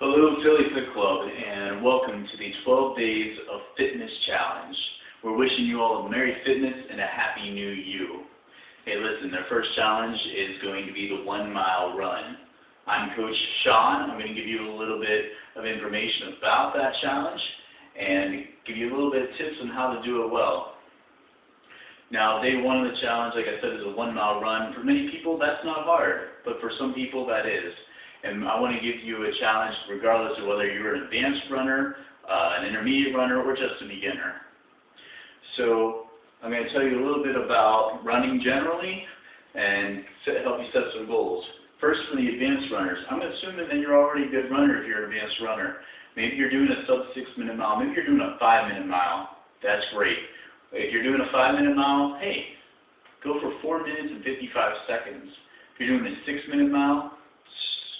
Hello, Philly Fit Club, and welcome to the 12 Days of Fitness Challenge. We're wishing you all a Merry Fitness and a Happy New You. Hey, listen, our first challenge is going to be the 1 mile run. I'm Coach Sean. I'm going to give you a little bit of information about that challenge and give you a little bit of tips on how to do it well. Now, day one of the challenge, like I said, is a 1 mile run. For many people, that's not hard, but for some people, that is. And I want to give you a challenge regardless of whether you're an advanced runner, an intermediate runner, or just a beginner. So I'm going to tell you a little bit about running generally and help you set some goals. First, for the advanced runners, I'm assuming that you're already a good runner if you're an advanced runner. Maybe you're doing a sub 6-minute mile. Maybe you're doing a 5-minute mile. That's great. If you're doing a 5-minute mile, hey, go for 4 minutes and 55 seconds. If you're doing a 6-minute mile,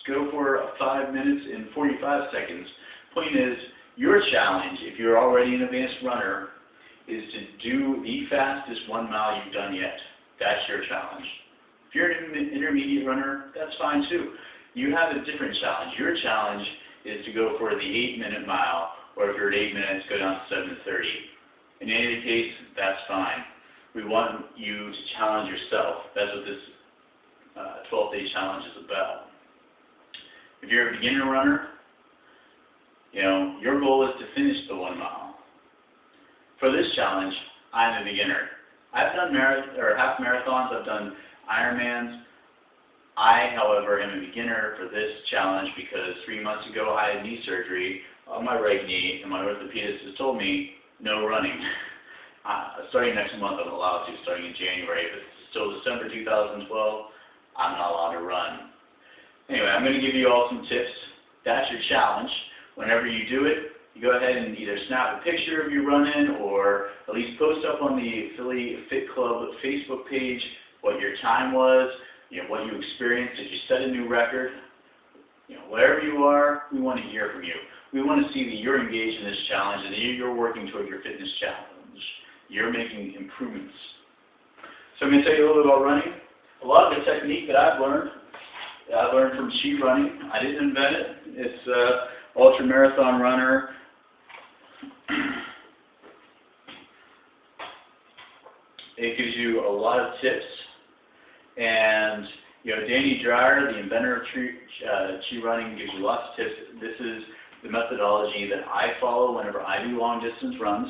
go for 5 minutes and 45 seconds. Point is, your challenge, if you're already an advanced runner, is to do the fastest 1 mile you've done yet. That's your challenge. If you're an intermediate runner, that's fine too. You have a different challenge. Your challenge is to go for the 8-minute mile, or if you're at 8 minutes, go down to 7:30. In any case, that's fine. We want you to challenge yourself. That's what this 12-day challenge is about. If you're a beginner runner, your goal is to finish the 1 mile. For this challenge, I'm a beginner. I've done half marathons, I've done Ironmans. I, however, am a beginner for this challenge because 3 months ago I had knee surgery on my right knee, and my orthopedist has told me no running. Starting next month I'm allowed to, starting in January, but still December 2012, I'm not allowed to run. Anyway, I'm going to give you all some tips. That's your challenge. Whenever you do it, you go ahead and either snap a picture of you running or at least post up on the Philly Fit Club Facebook page what your time was, what you experienced. Did you set a new record? Wherever you are, we want to hear from you. We want to see that you're engaged in this challenge and that you're working toward your fitness challenge. You're making improvements. So I'm going to tell you a little bit about running. A lot of the technique that I've learned from sheet running. I didn't invent it. It's an ultra-marathon runner. It gives you a lot of tips. And, Danny Dreyer, the inventor of sheet running, gives you lots of tips. This is the methodology that I follow whenever I do long-distance runs.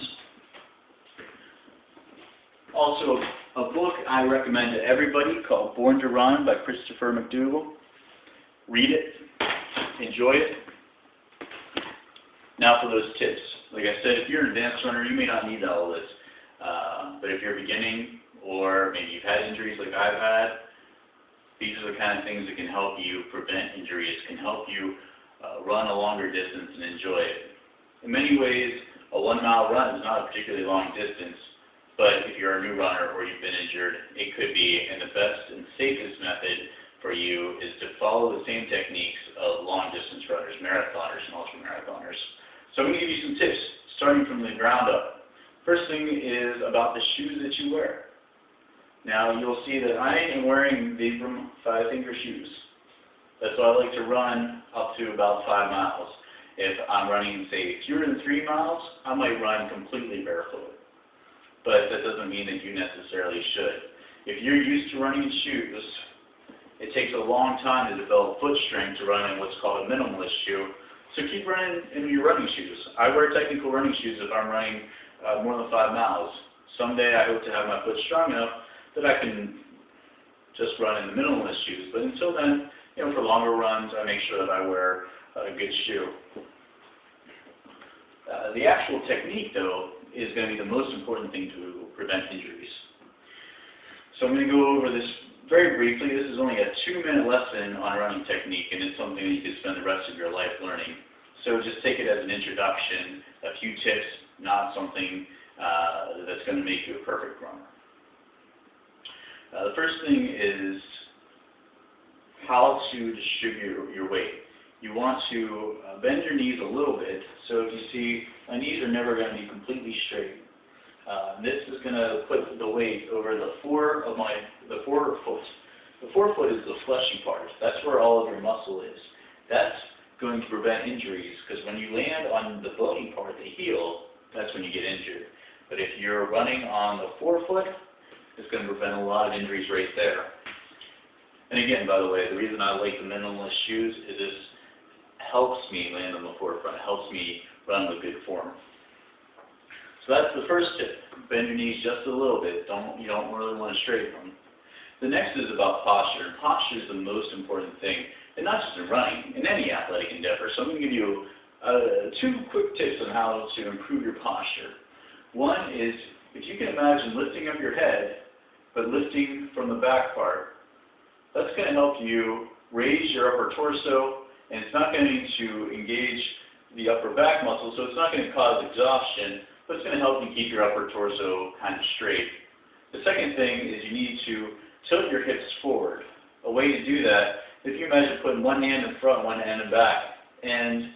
Also, a book I recommend to everybody called Born to Run by Christopher McDougall. Read it, enjoy it. Now for those tips. Like I said, if you're an advanced runner, you may not need all this. But if you're beginning, or maybe you've had injuries like I've had, these are the kind of things that can help you prevent injuries, can help you run a longer distance and enjoy it. In many ways, a 1 mile run is not a particularly long distance, but if you're a new runner or you've been injured, it could be, and the best and safest method for you is to follow the same techniques of long-distance runners, marathoners, and ultra-marathoners. So I'm going to give you some tips, starting from the ground up. First thing is about the shoes that you wear. Now, you'll see that I am wearing Vibram 5-finger shoes. That's why I like to run up to about 5 miles. If I'm running, say, 2 or 3 miles, I might run completely barefoot. But that doesn't mean that you necessarily should. If you're used to running in shoes, it takes a long time to develop foot strength to run in what's called a minimalist shoe. So keep running in your running shoes. I wear technical running shoes if I'm running more than 5 miles. Someday I hope to have my foot strong enough that I can just run in the minimalist shoes. But until then, for longer runs, I make sure that I wear a good shoe. The actual technique, though, is going to be the most important thing to prevent injuries. So I'm going to go over this very briefly. This is only a 2-minute lesson on running technique, and it's something that you can spend the rest of your life learning. So just take it as an introduction, a few tips, not something that's going to make you a perfect runner. The first thing is how to distribute your weight. You want to bend your knees a little bit. So if you see, my knees are never going to be completely straight. This is going to put the weight over the forefoot. The forefoot is the fleshy part. That's where all of your muscle is. That's going to prevent injuries, because when you land on the bony part, the heel, that's when you get injured. But if you're running on the forefoot, it's going to prevent a lot of injuries right there. And again, by the way, the reason I like the minimalist shoes is this helps me land on the forefront. It helps me run with good form. So that's the first tip. Bend your knees just a little bit. You don't really want to straighten them. The next is about posture. Posture is the most important thing, and not just in running, in any athletic endeavor. So I'm going to give you 2 quick tips on how to improve your posture. One is, if you can imagine lifting up your head, but lifting from the back part, that's going to help you raise your upper torso, and it's not going to engage the upper back muscle, so it's not going to cause exhaustion, but it's going to help you keep your upper torso kind of straight. The second thing is you need to tilt your hips forward. A way to do that, if you imagine putting one hand in front, one hand in back, and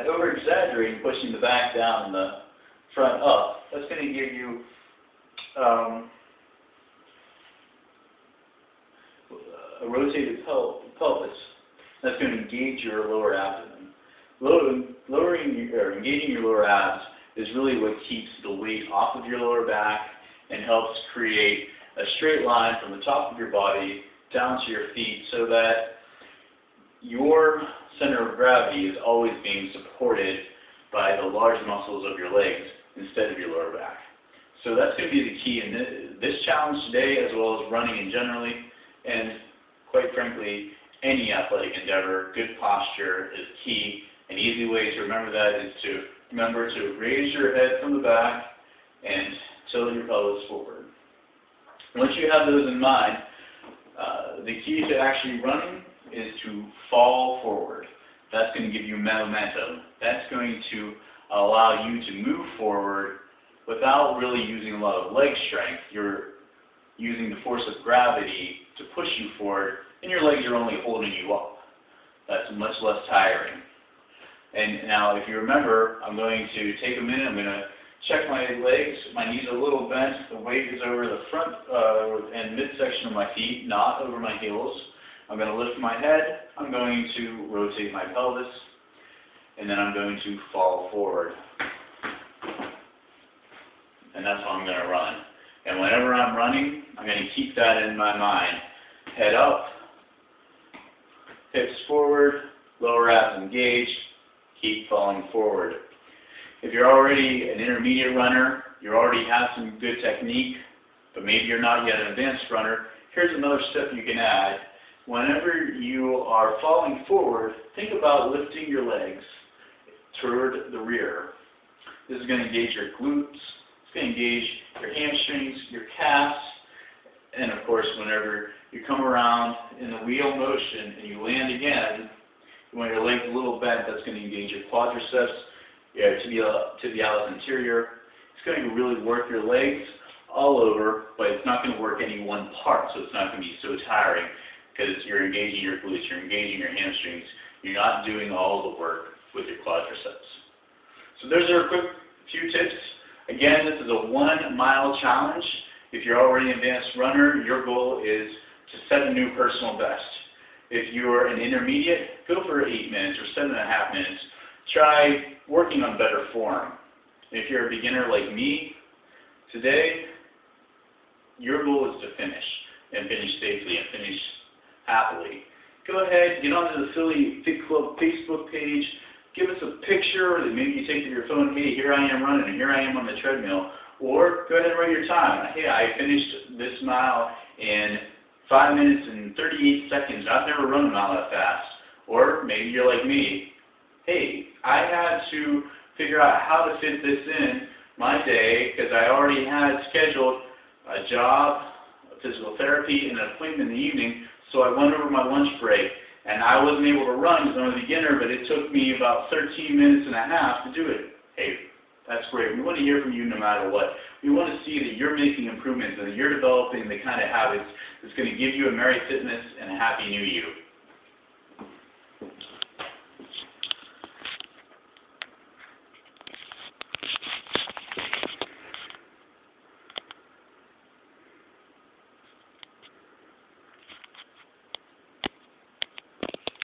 over-exaggerating, pushing the back down and the front up, that's going to give you a rotated pelvis. That's going to engage your lower abdomen. Engaging your lower abs is really what keeps the weight off of your lower back and helps create a straight line from the top of your body down to your feet, so that your center of gravity is always being supported by the large muscles of your legs instead of your lower back. So that's going to be the key in this challenge today, as well as running in generally, and quite frankly, any athletic endeavor. Good posture is key. An easy way to remember that is to remember to raise your head from the back and tilt your pelvis forward. Once you have those in mind, the key to actually running is to fall forward. That's going to give you momentum. That's going to allow you to move forward without really using a lot of leg strength. You're using the force of gravity to push you forward, and your legs are only holding you up. That's much less tiring. And now, if you remember, I'm going to take a minute. I'm going to check my legs. My knees are a little bent. The weight is over the front and midsection of my feet, not over my heels. I'm going to lift my head. I'm going to rotate my pelvis. And then I'm going to fall forward. And that's how I'm going to run. And whenever I'm running, I'm going to keep that in my mind. Head up, hips forward, lower abs engaged, keep falling forward. If you're already an intermediate runner, you already have some good technique, but maybe you're not yet an advanced runner, here's another step you can add. Whenever you are falling forward, think about lifting your legs toward the rear. This is going to engage your glutes, it's going to engage your hamstrings, your calves, and of course, whenever you come around in the wheel motion and you land again, when your legs a little bent, that's going to engage your quadriceps, tibialis anterior. It's going to really work your legs all over, but it's not going to work any one part, so it's not going to be so tiring because you're engaging your glutes, you're engaging your hamstrings. You're not doing all the work with your quadriceps. So those are a quick few tips. Again, this is a 1-mile challenge. If you're already an advanced runner, your goal is to set a new personal best. If you're an intermediate, go for 8 minutes or 7.5 minutes. Try working on better form. If you're a beginner like me, today, your goal is to finish, and finish safely, and finish happily. Go ahead, get onto the Philly Fit Club Facebook page, give us a picture that maybe you take to your phone. Hey, here I am running, and here I am on the treadmill. Or go ahead and write your time. Hey, I finished this mile in 5 minutes and 38 seconds. I've never run a mile that fast. Or maybe you're like me. Hey, I had to figure out how to fit this in my day because I already had scheduled a job, a physical therapy, and an appointment in the evening, so I went over my lunch break. And I wasn't able to run because I'm a beginner, but it took me about 13 minutes and a half to do it. Hey, that's great. We want to hear from you no matter what. We want to see that you're making improvements and that you're developing the kind of habits that's going to give you a Merry Fitness and a Happy New You.